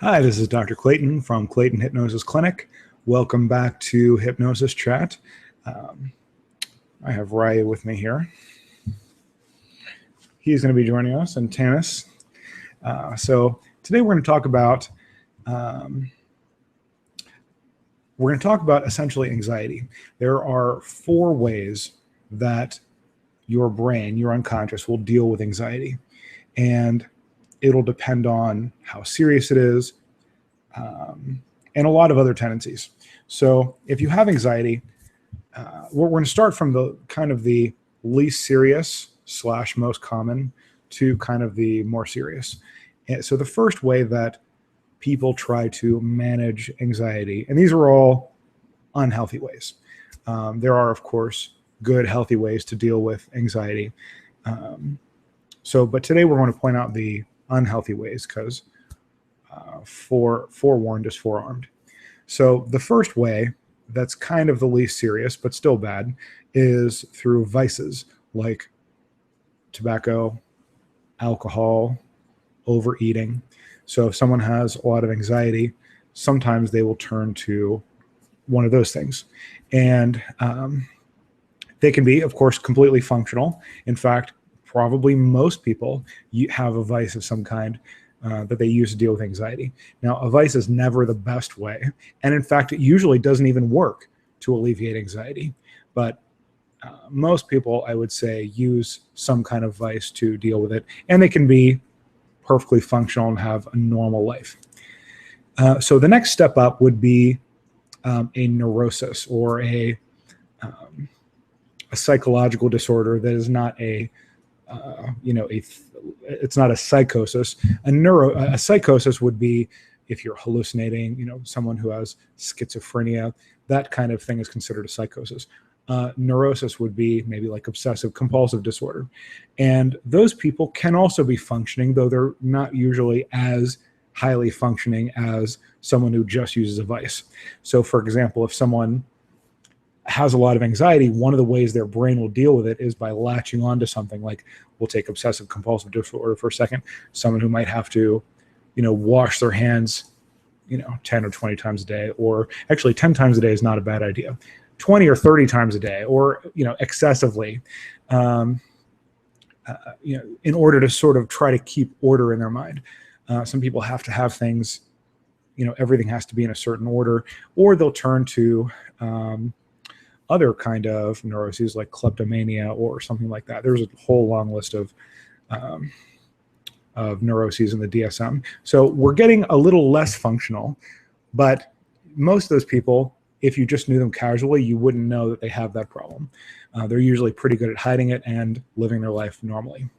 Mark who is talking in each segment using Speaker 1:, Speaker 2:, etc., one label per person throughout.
Speaker 1: Hi, this is Dr. Clayton from Clayton Hypnosis Clinic. Welcome back to Hypnosis Chat. I have Raya with me here. He's going to be joining us, and Tanis. So today we're going to talk about essentially anxiety. There are 4 ways that your brain, your unconscious, will deal with anxiety, and it'll depend on how serious it is, and a lot of other tendencies. So if you have anxiety, we're going to start from the kind of the least serious / most common to kind of the more serious. And so the first way that people try to manage anxiety, and these are all unhealthy ways. There are, of course, good, healthy ways to deal with anxiety. But today we're going to point out the unhealthy ways because forewarned is forearmed. So the first way, that's kind of the least serious but still bad, is through vices like tobacco, alcohol, overeating. So if someone has a lot of anxiety, sometimes they will turn to one of those things. And they can be, of course, completely functional. In fact, probably most people have a vice of some kind that they use to deal with anxiety. Now, a vice is never the best way. And in fact, it usually doesn't even work to alleviate anxiety. But most people, I would say, use some kind of vice to deal with it. And they can be perfectly functional and have a normal life. So the next step up would be a neurosis, or a psychological disorder that is not it's not a psychosis. A psychosis would be if you're hallucinating, someone who has schizophrenia, that kind of thing is considered a psychosis. Neurosis would be maybe like obsessive compulsive disorder. And those people can also be functioning, though they're not usually as highly functioning as someone who just uses a vice. So for example, if someone has a lot of anxiety, one of the ways their brain will deal with it is by latching onto something. Like, we'll take obsessive compulsive disorder for a second. Someone who might have to, wash their hands, 10 or 20 times a day, or actually 10 times a day is not a bad idea. 20 or 30 times a day, or, excessively, in order to sort of try to keep order in their mind. Some people have to have things, everything has to be in a certain order, or they'll turn to, other kind of neuroses like kleptomania or something like that. There's a whole long list of neuroses in the DSM. So we're getting a little less functional, but most of those people, if you just knew them casually, you wouldn't know that they have that problem. They're usually pretty good at hiding it and living their life normally.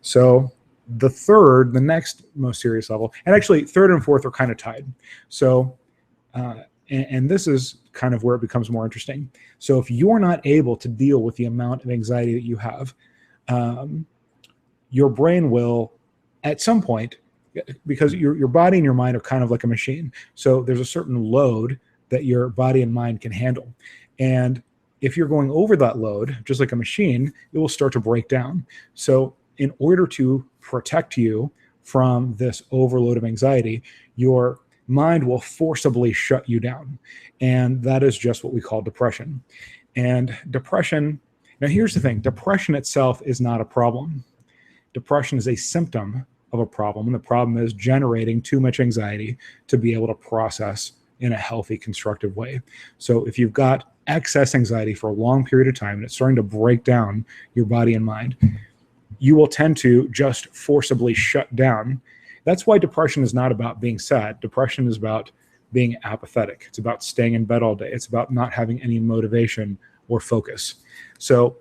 Speaker 1: So the next most serious level, and actually third and fourth are kind of tied. So, and this is kind of where it becomes more interesting. So if you're not able to deal with the amount of anxiety that you have, your brain will, at some point, because your body and your mind are kind of like a machine. So there's a certain load that your body and mind can handle. And if you're going over that load, just like a machine, it will start to break down. So in order to protect you from this overload of anxiety, your mind will forcibly shut you down. And that is just what we call depression. And depression, now here's the thing, depression itself is not a problem. Depression is a symptom of a problem. And the problem is generating too much anxiety to be able to process in a healthy, constructive way. So if you've got excess anxiety for a long period of time and it's starting to break down your body and mind, you will tend to just forcibly shut down. That's why depression is not about being sad. Depression is about being apathetic. It's about staying in bed all day. It's about not having any motivation or focus. So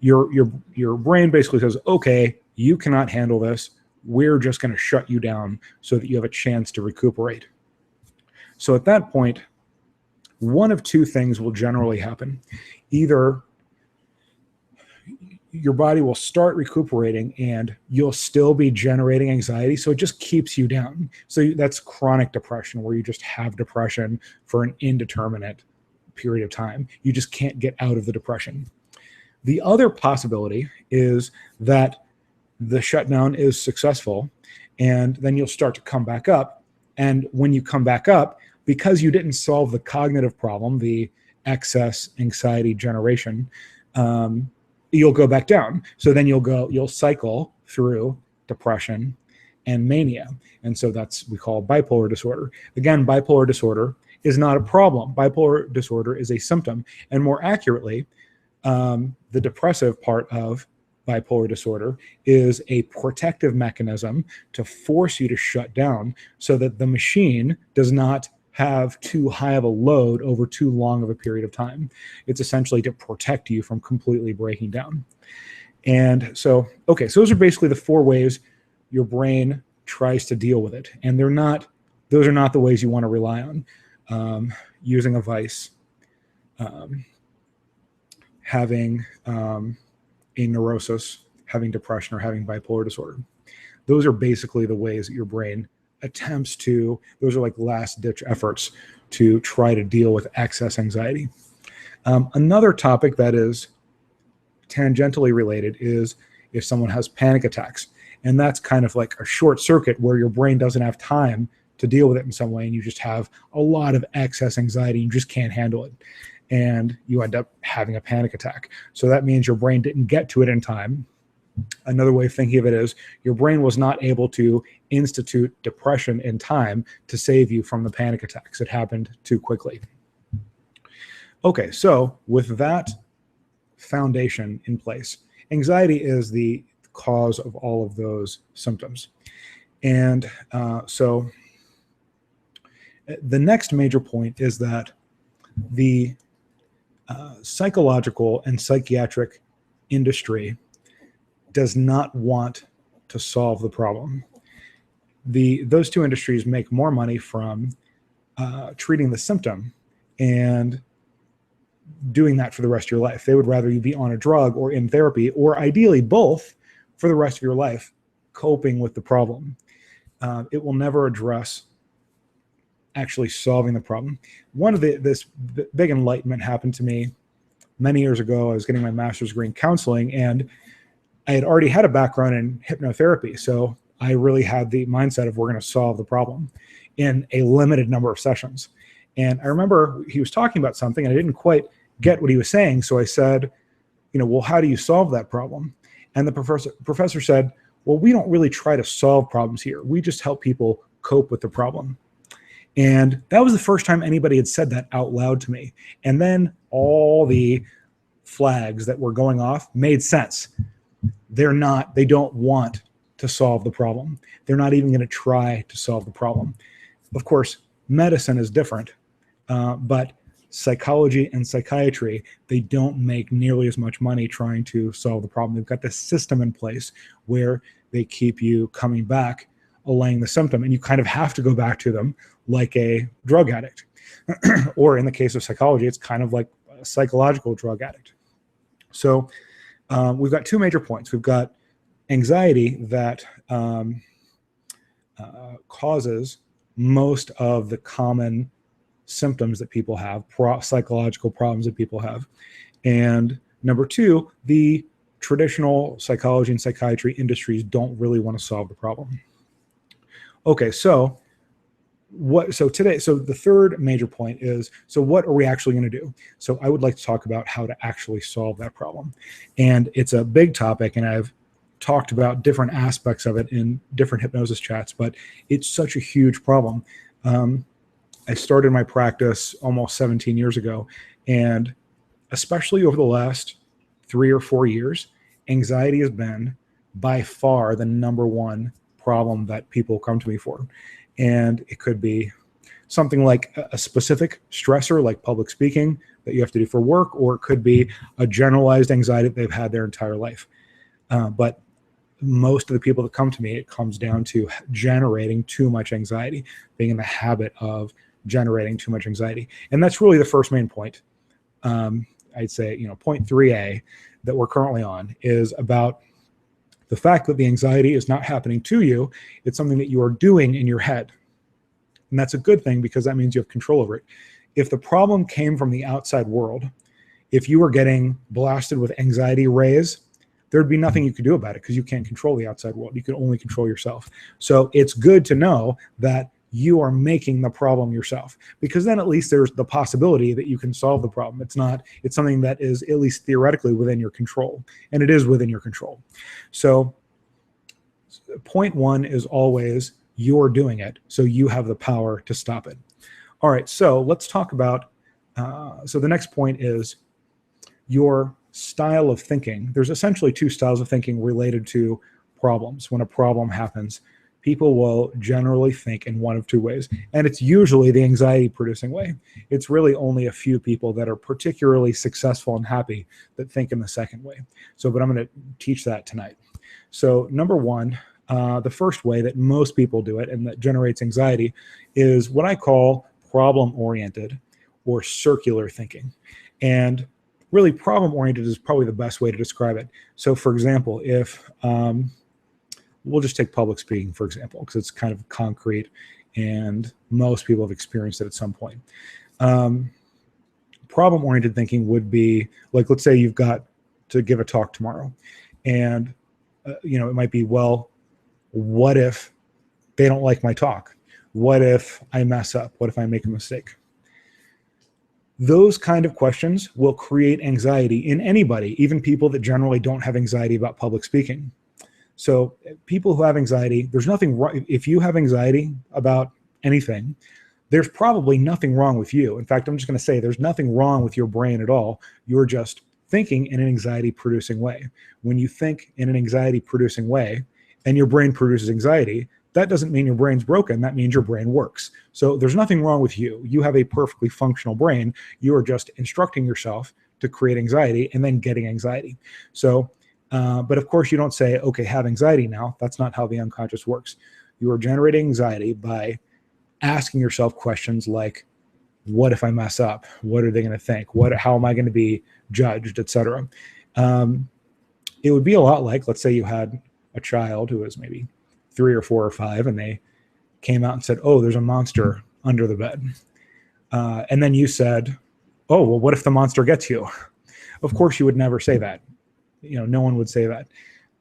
Speaker 1: your brain basically says, okay, you cannot handle this. We're just going to shut you down so that you have a chance to recuperate. So at that point, one of two things will generally happen. Either your body will start recuperating and you'll still be generating anxiety, so it just keeps you down. So that's chronic depression, where you just have depression for an indeterminate period of time. You just can't get out of the depression. The other possibility is that the shutdown is successful And then you'll start to come back up. And when you come back up, because you didn't solve the cognitive problem, the excess anxiety generation, you'll go back down. So then you'll cycle through depression and mania. And so that's, we call bipolar disorder. Again, bipolar disorder is not a problem. Bipolar disorder is a symptom. And more accurately, the depressive part of bipolar disorder is a protective mechanism to force you to shut down so that the machine does not have too high of a load over too long of a period of time. It's essentially to protect you from completely breaking down. And so, okay, so those are basically the 4 ways your brain tries to deal with it. And those are not the ways you want to rely on. Using a vice, having a neurosis, having depression, or having bipolar disorder. Those are basically the ways that your brain attempts to, those are like last ditch efforts to try to deal with excess anxiety. Another topic that is tangentially related is if someone has panic attacks. And that's kind of like a short circuit where your brain doesn't have time to deal with it in some way, and you just have a lot of excess anxiety, you just can't handle it, and you end up having a panic attack. So that means your brain didn't get to it in time. Another way of thinking of it is your brain was not able to institute depression in time to save you from the panic attacks. It happened too quickly. Okay, so with that foundation in place, anxiety is the cause of all of those symptoms. And so the next major point is that the psychological and psychiatric industry does not want to solve the problem. Those two industries make more money from treating the symptom and doing that for the rest of your life. They would rather you be on a drug or in therapy, or ideally both, for the rest of your life, coping with the problem. It will never address actually solving the problem. One of this big enlightenment happened to me many years ago. I was getting my master's degree in counseling, and I had already had a background in hypnotherapy. So I really had the mindset of we're going to solve the problem in a limited number of sessions. And I remember he was talking about something and I didn't quite get what he was saying. So I said, well, how do you solve that problem? And the professor said, well, we don't really try to solve problems here. We just help people cope with the problem. And that was the first time anybody had said that out loud to me. And then all the flags that were going off made sense. They don't want to solve the problem. They're not even going to try to solve the problem. Of course, medicine is different, but psychology and psychiatry, they don't make nearly as much money trying to solve the problem. They've got this system in place where they keep you coming back, allaying the symptom, and you kind of have to go back to them like a drug addict. Or in the case of psychology, it's kind of like a psychological drug addict. So we've got 2 major points. We've got anxiety that causes most of the common symptoms that people have, psychological problems that people have. And number 2, the traditional psychology and psychiatry industries don't really want to solve the problem. Okay, so the third major point is, so what are we actually going to do? So I would like to talk about how to actually solve that problem. And it's a big topic, and I've talked about different aspects of it in different hypnosis chats, but it's such a huge problem. I started my practice almost 17 years ago, and especially over the last 3 or 4 years, anxiety has been by far the number one problem that people come to me for. And it could be something like a specific stressor, like public speaking that you have to do for work, or it could be a generalized anxiety that they've had their entire life. But most of the people that come to me, it comes down to generating too much anxiety, being in the habit of generating too much anxiety. And that's really the first main point. I'd say, point 3A that we're currently on is about the fact that the anxiety is not happening to you. It's something that you are doing in your head. And that's a good thing because that means you have control over it. If the problem came from the outside world, if you were getting blasted with anxiety rays there'd be nothing you could do about it because you can't control the outside world. You can only control yourself. So it's good to know that you are making the problem yourself, because then at least there's the possibility that you can solve the problem. It's something that is at least theoretically within your control, and it is within your control. So point one is always you're doing it, so you have the power to stop it. All right, so let's talk about, so the next point is your style of thinking. There's essentially two styles of thinking related to problems. When a problem happens, people will generally think in one of two ways, and it's usually the anxiety-producing way. It's really only a few people that are particularly successful and happy that think in the second way. But I'm going to teach that tonight. So number one, the first way that most people do it and that generates anxiety is what I call problem-oriented or circular thinking. And really, problem-oriented is probably the best way to describe it. So for example, if we'll just take public speaking, for example, because it's kind of concrete and most people have experienced it at some point. Problem-oriented thinking would be like, let's say you've got to give a talk tomorrow, and it might be, well, what if they don't like my talk? What if I mess up? What if I make a mistake? Those kind of questions will create anxiety in anybody, even people that generally don't have anxiety about public speaking. So people who have anxiety, there's nothing wrong. If you have anxiety about anything, there's probably nothing wrong with you. In fact, I'm just going to say there's nothing wrong with your brain at all. You're just thinking in an anxiety-producing way. When you think in an anxiety-producing way and your brain produces anxiety, that doesn't mean your brain's broken. That means your brain works. So there's nothing wrong with you. You have a perfectly functional brain. You are just instructing yourself to create anxiety and then getting anxiety. So but of course, you don't say, okay, have anxiety now. That's not how the unconscious works. You are generating anxiety by asking yourself questions like, what if I mess up? What are they going to think? How am I going to be judged, etc. It would be a lot like, let's say you had a child who was maybe 3 or 4 or 5, and they came out and said, oh, there's a monster under the bed. And then you said, oh, well, what if the monster gets you? Of course, you would never say that. No one would say that.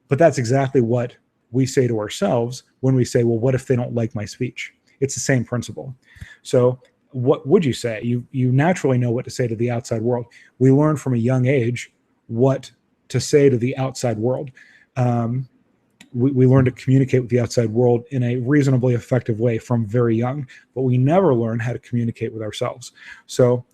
Speaker 1: But that's exactly what we say to ourselves when we say, well, what if they don't like my speech? It's the same principle. So what would you say? You naturally know what to say to the outside world. We learn from a young age what to say to the outside world. We learn to communicate with the outside world in a reasonably effective way from very young, but we never learn how to communicate with ourselves. So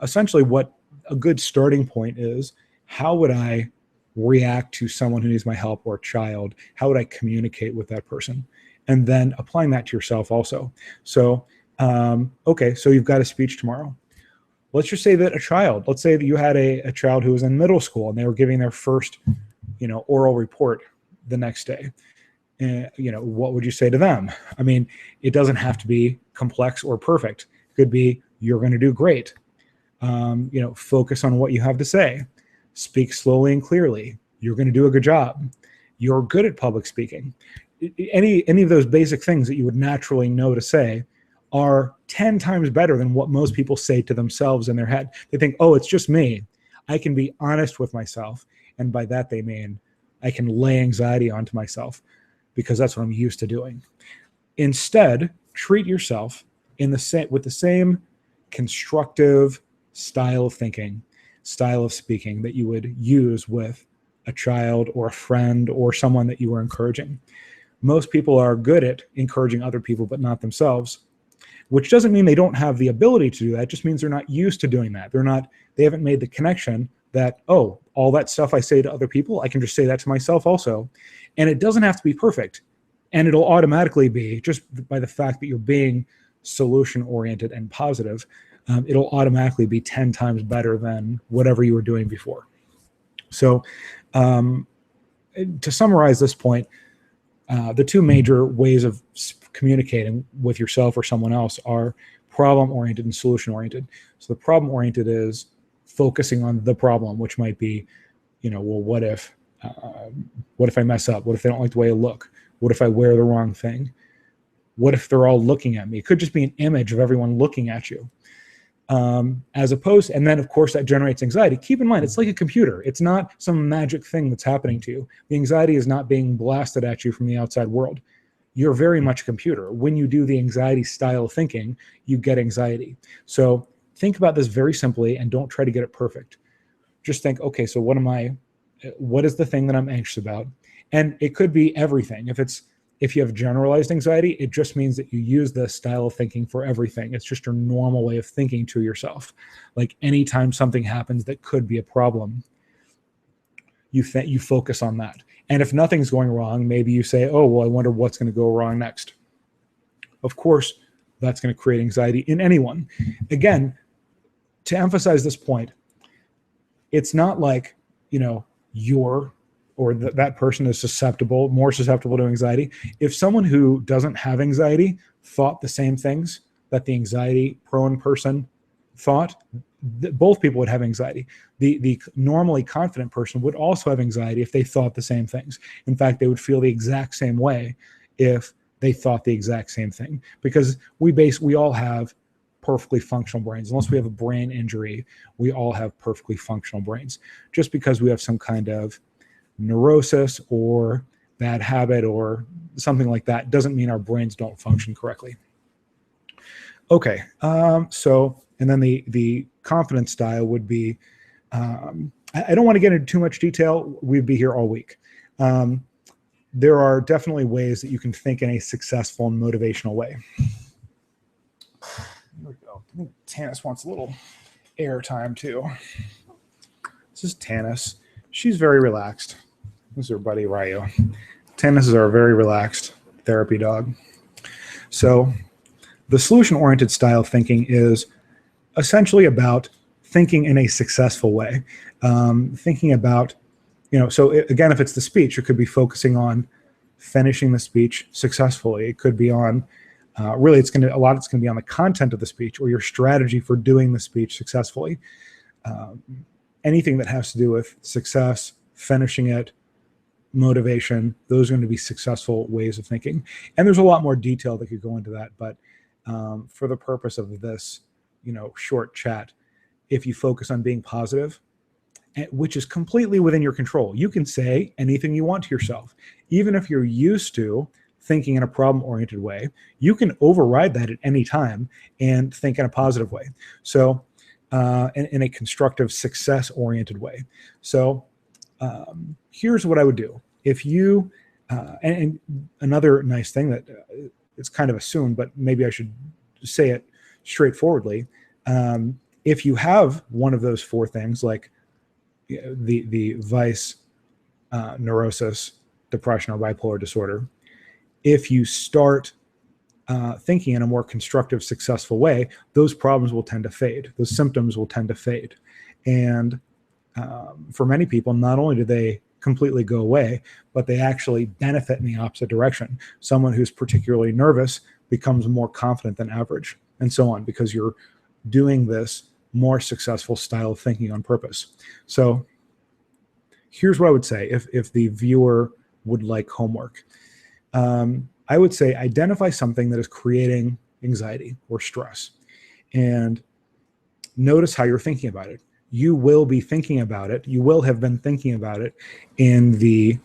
Speaker 1: essentially what a good starting point is, how would I react to someone who needs my help or a child? How would I communicate with that person? And then applying that to yourself also. So, okay, so you've got a speech tomorrow. Let's just say that let's say that you had a child who was in middle school and they were giving their first, oral report the next day. What would you say to them? I mean, it doesn't have to be complex or perfect. It could be, you're going to do great. Focus on what you have to say. Speak slowly and clearly. You're going to do a good job. You're good at public speaking. Any of those basic things that you would naturally know to say are 10 times better than what most people say to themselves in their head. They think, oh, it's just me. I can be honest with myself. And by that, they mean I can lay anxiety onto myself because that's what I'm used to doing. Instead, treat yourself with the same constructive style of thinking, style of speaking that you would use with a child or a friend or someone that you were encouraging. Most people are good at encouraging other people, but not themselves, which doesn't mean they don't have the ability to do that. It just means they're not used to doing that. They haven't made the connection that, oh, all that stuff I say to other people, I can just say that to myself also. And it doesn't have to be perfect. And it'll automatically be, just by the fact that you're being solution-oriented and positive, it'll automatically be 10 times better than whatever you were doing before. So to summarize this point, the two major ways of communicating with yourself or someone else are problem-oriented and solution-oriented. So the problem-oriented is focusing on the problem, which might be, well, what if I mess up? What if they don't like the way I look? What if I wear the wrong thing? What if they're all looking at me? It could just be an image of everyone looking at you. as opposed, and then of course that generates anxiety. Keep in mind, it's like a computer. It's not some magic thing that's happening to you. The anxiety is not being blasted at you from the outside world. You're very much a computer. When you do the anxiety style thinking, you get anxiety. So think about this very simply and don't try to get it perfect. Just think, okay, so what is the thing that I'm anxious about? And it could be everything. If you have generalized anxiety, it just means that you use this style of thinking for everything. It's just your normal way of thinking to yourself. Like anytime something happens that could be a problem, you focus on that. And if nothing's going wrong, maybe you say, oh, well, I wonder what's going to go wrong next. Of course, that's going to create anxiety in anyone. Again, to emphasize this point, it's not like, that person is more susceptible to anxiety. If someone who doesn't have anxiety thought the same things that the anxiety-prone person thought, both people would have anxiety. The normally confident person would also have anxiety if they thought the same things. In fact, they would feel the exact same way if they thought the exact same thing, because we all have perfectly functional brains. Unless we have a brain injury, we all have perfectly functional brains. Just because we have some kind of neurosis or bad habit or something like that doesn't mean our brains don't function correctly. Okay, and then the confidence style would be, I don't want to get into too much detail. We'd be here all week. There are definitely ways that you can think in a successful and motivational way. Here we go. I think Tanis wants a little air time too. This is Tanis. She's very relaxed. This is her buddy Ryo. Tanis is our very relaxed therapy dog. So the solution-oriented style of thinking is essentially about thinking in a successful way. Thinking about, so again, if it's the speech, it could be focusing on finishing the speech successfully. It could be on, a lot it's going to be on the content of the speech or your strategy for doing the speech successfully. Anything that has to do with success, finishing it, motivation, those are going to be successful ways of thinking. And there's a lot more detail that could go into that, but for the purpose of this, short chat, if you focus on being positive, which is completely within your control, you can say anything you want to yourself. Even if you're used to thinking in a problem-oriented way, you can override that at any time and think in a positive way. So in a constructive, success-oriented way. So here's what I would do. If you, and another nice thing that it's kind of assumed, but maybe I should say it straightforwardly. If you have one of those four things, like the vice, neurosis, depression, or bipolar disorder, if you start thinking in a more constructive, successful way, those problems will tend to fade. Those symptoms will tend to fade. And for many people, not only do they completely go away, but they actually benefit in the opposite direction. Someone who's particularly nervous becomes more confident than average, and so on, because you're doing this more successful style of thinking on purpose. So here's what I would say if the viewer would like homework. I would say identify something that is creating anxiety or stress and notice how you're thinking about it. You will be thinking about it. You will have been thinking about it in the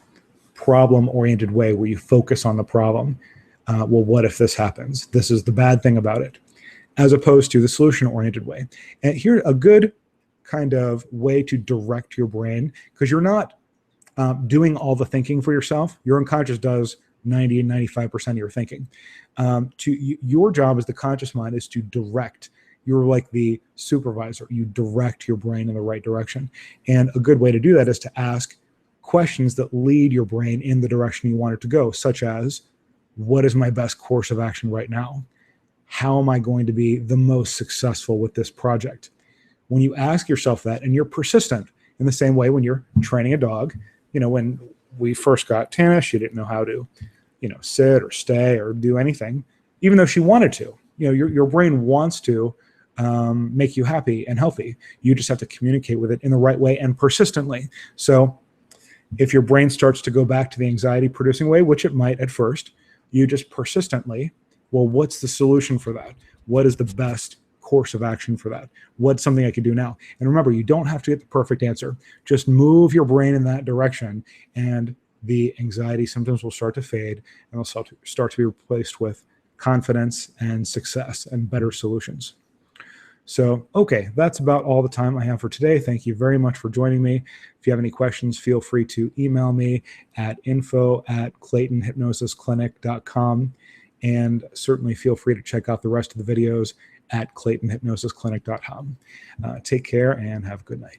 Speaker 1: problem-oriented way where you focus on the problem. Well, what if this happens? This is the bad thing about it, as opposed to the solution-oriented way. And here's a good kind of way to direct your brain, because you're not doing all the thinking for yourself. Your unconscious does 90 and 95% of your thinking. Your job as the conscious mind is to direct. You're like the supervisor. You direct your brain in the right direction. And a good way to do that is to ask questions that lead your brain in the direction you want it to go, such as, what is my best course of action right now? How am I going to be the most successful with this project? When you ask yourself that, and you're persistent in the same way when you're training a dog, when we first got Tanis, she didn't know how to, sit or stay or do anything, even though she wanted to. Your brain wants to make you happy and healthy. You just have to communicate with it in the right way and persistently. So if your brain starts to go back to the anxiety producing way, which it might at first, you just persistently, well, what's the solution for that? What is the best course of action for that? What's something I could do now? And remember, you don't have to get the perfect answer. Just move your brain in that direction, and the anxiety symptoms will start to fade, and they'll start to be replaced with confidence and success and better solutions. So, okay, that's about all the time I have for today. Thank you very much for joining me. If you have any questions, feel free to email me at info@claytonhypnosisclinic.com, and certainly feel free to check out the rest of the videos at claytonhypnosisclinic.com. Take care and have a good night.